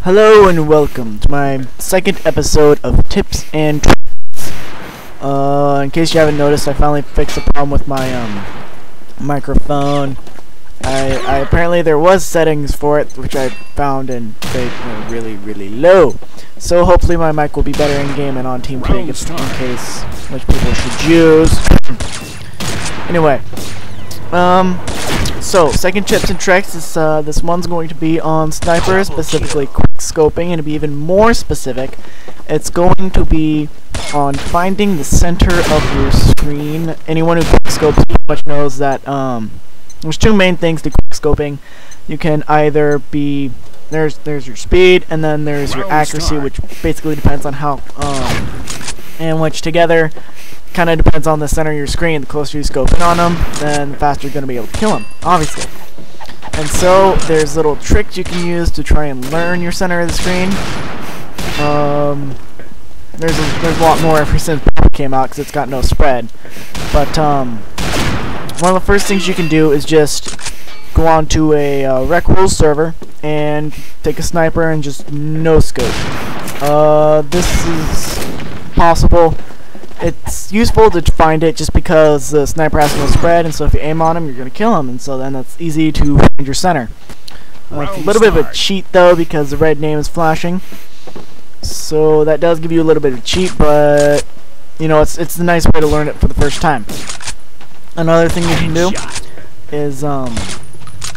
Hello and welcome to my second episode of Tips and Tricks. In case you haven't noticed, I finally fixed the problem with my microphone. I apparently there was settings for it, which I found, and they were really low. So hopefully my mic will be better in game and on TeamSpeak in case which people should use. Anyway, so second tips and tricks is this one's going to be on sniper, specifically quick scoping, and to be even more specific, it's going to be on finding the center of your screen. Anyone who quick scopes pretty much knows that there's two main things to quick scoping. You can either be there's your speed, and then there's your accuracy, which basically depends on how and which together kind of depends on the center of your screen. The closer you scope in on them, then the faster you're going to be able to kill them, obviously. And so there's little tricks you can use to try and learn your center of the screen. There's a lot more ever since it came out because it's got no spread. But one of the first things you can do is just go on to a Rec Rules server and take a sniper and just no scope. This is possible. It's useful to find it just because the sniper has no spread, and so if you aim on him, you're going to kill him, and so then it's easy to find your center. It's a little bit of a cheat, though, because the red name is flashing. So that does give you a little bit of a cheat, but, you know, it's a nice way to learn it for the first time. Another thing you can do is,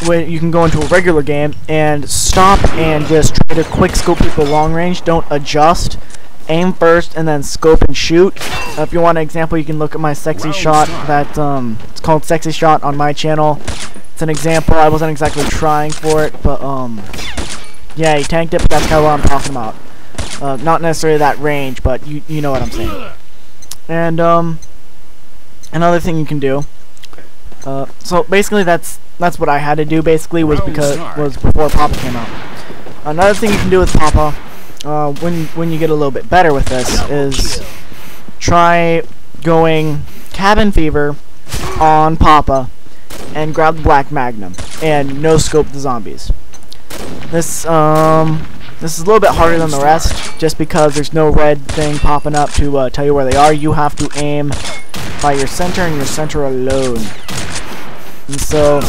when you can go into a regular game and stop and just try to quick scope people long range. Don't adjust. Aim first and then scope and shoot. If you want an example, you can look at my sexy shot. That it's called Sexy Shot on my channel. It's an example. I wasn't exactly trying for it, but yeah, he tanked it. But that's kind of what I'm talking about. Not necessarily that range, but you know what I'm saying. And another thing you can do. So basically, that's what I had to do. Basically, was before Papa came out. Another thing you can do with Papa. When you get a little bit better with this is try going Cabin Fever on Papa and grab the Black Magnum and no scope the zombies. This is a little bit harder than the rest just because there's no red thing popping up to tell you where they are. You have to aim by your center and your center alone. And so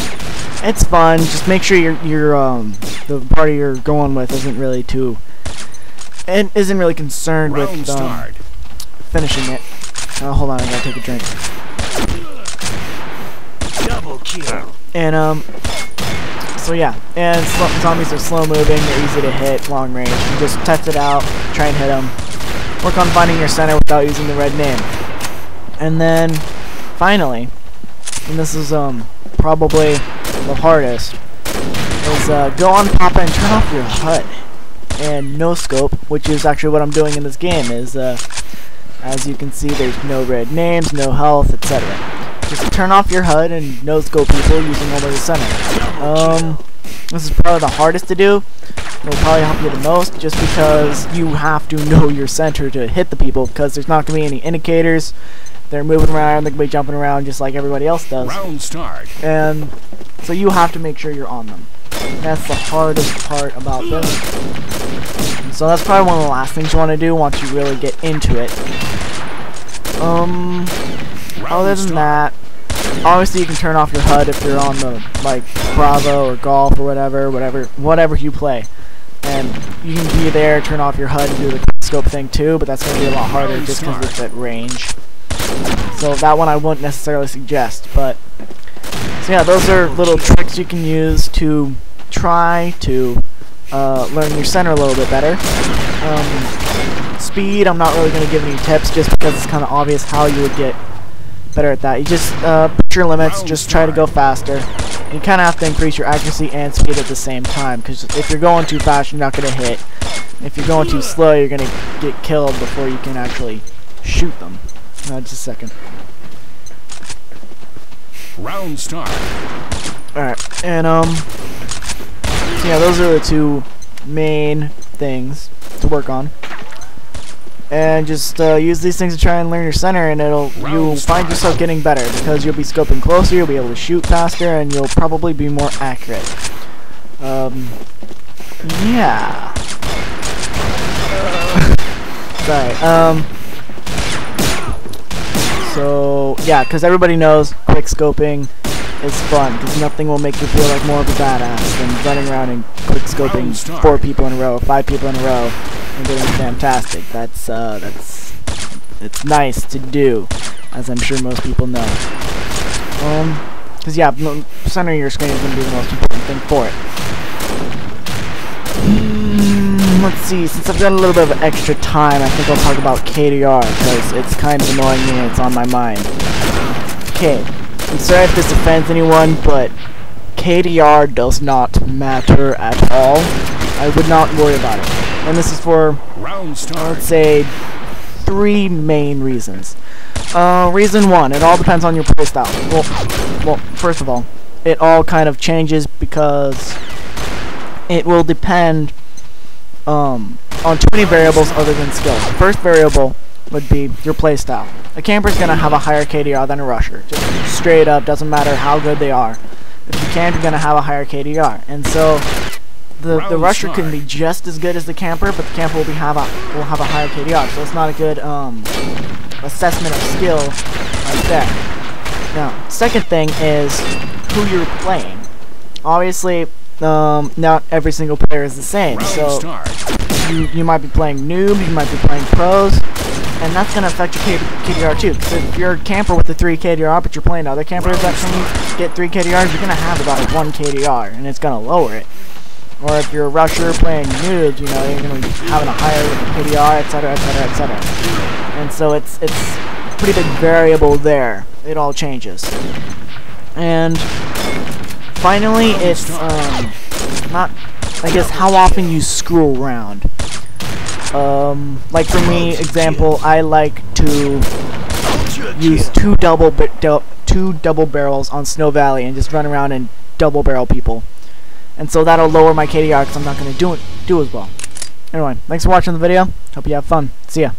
it's fun. Just make sure the party you're going with isn't really concerned with finishing it. Hold on, I gotta take a drink. Double kill. And so yeah, and zombies are slow moving, they're easy to hit, long range. You just test it out, try and hit them. Work on finding your center without using the red name. And then finally, and this is probably the hardest, is go on Papa and turn off your HUD. And no scope, which is actually what I'm doing in this game, is as you can see, there's no red names, no health, etc. Just turn off your HUD and no scope people using only the center. This is probably the hardest to do. It'll probably help you the most, just because you have to know your center to hit the people, because there's not going to be any indicators. They're moving around, they're going to be jumping around just like everybody else does. Round start. And so you have to make sure you're on them. That's the hardest part about this. So that's probably one of the last things you want to do once you really get into it. Other than that, obviously you can turn off your HUD if you're on the Bravo or Golf or whatever you play. And you can be there, turn off your HUD and do the quick scope thing too, but that's going to be a lot harder just because it's at range. So that one I wouldn't necessarily suggest, but so yeah, those are little tricks you can use to try to learn your center a little bit better. Speed, I'm not really going to give any tips just because it's kind of obvious how you would get better at that. You just put your limits, just try to go faster. You kind of have to increase your accuracy and speed at the same time, because if you're going too fast, you're not going to hit. If you're going too slow, you're going to get killed before you can actually shoot them. Just a second. Round start. Alright, and so yeah, those are the two main things to work on. And just use these things to try and learn your center, and you'll find yourself getting better because you'll be scoping closer, you'll be able to shoot faster, and you'll probably be more accurate. Yeah. Sorry. So yeah, because everybody knows quick scoping is fun, because nothing will make you feel like more of a badass than running around and quick scoping 4 people in a row, 5 people in a row, and getting fantastic. It's nice to do, as I'm sure most people know. Because yeah, centering your screen is going to be the most important thing for it. Let's see, since I've got a little bit of extra time, I think I'll talk about KDR, because it's kind of annoying me and it's on my mind. Okay, I'm sorry if this offends anyone, but KDR does not matter at all. I would not worry about it. And this is for, let's say, 3 main reasons. Reason 1, it all depends on your playstyle. Well, first of all, it all kind of changes because it will depend on too many variables other than skill. The first variable would be your playstyle. A camper is going to have a higher KDR than a rusher. Just straight up, doesn't matter how good they are. If you camp, you're going to have a higher KDR. And so the rusher can be just as good as the camper, but the camper will have a higher KDR. So it's not a good assessment of skill like that. Now, second thing is who you're playing. Obviously, not every single player is the same, so you might be playing noob, you might be playing pros, and that's going to affect your KDR too, because if you're a camper with a 3 KDR but you're playing other campers that can get 3 KDRs, you're going to have about a 1 KDR, and it's going to lower it. Or if you're a rusher playing noobs, you know, you're going to be having a higher KDR, etc., etc., etc. And so it's a pretty big variable there. It all changes. And finally, it's not, I guess, how often you screw around. Like for me, example, I like to use two double barrels on Snow Valley and just run around and double barrel people. And so that'll lower my KDR because I'm not going to do as well. Anyway, thanks for watching the video. Hope you have fun. See ya.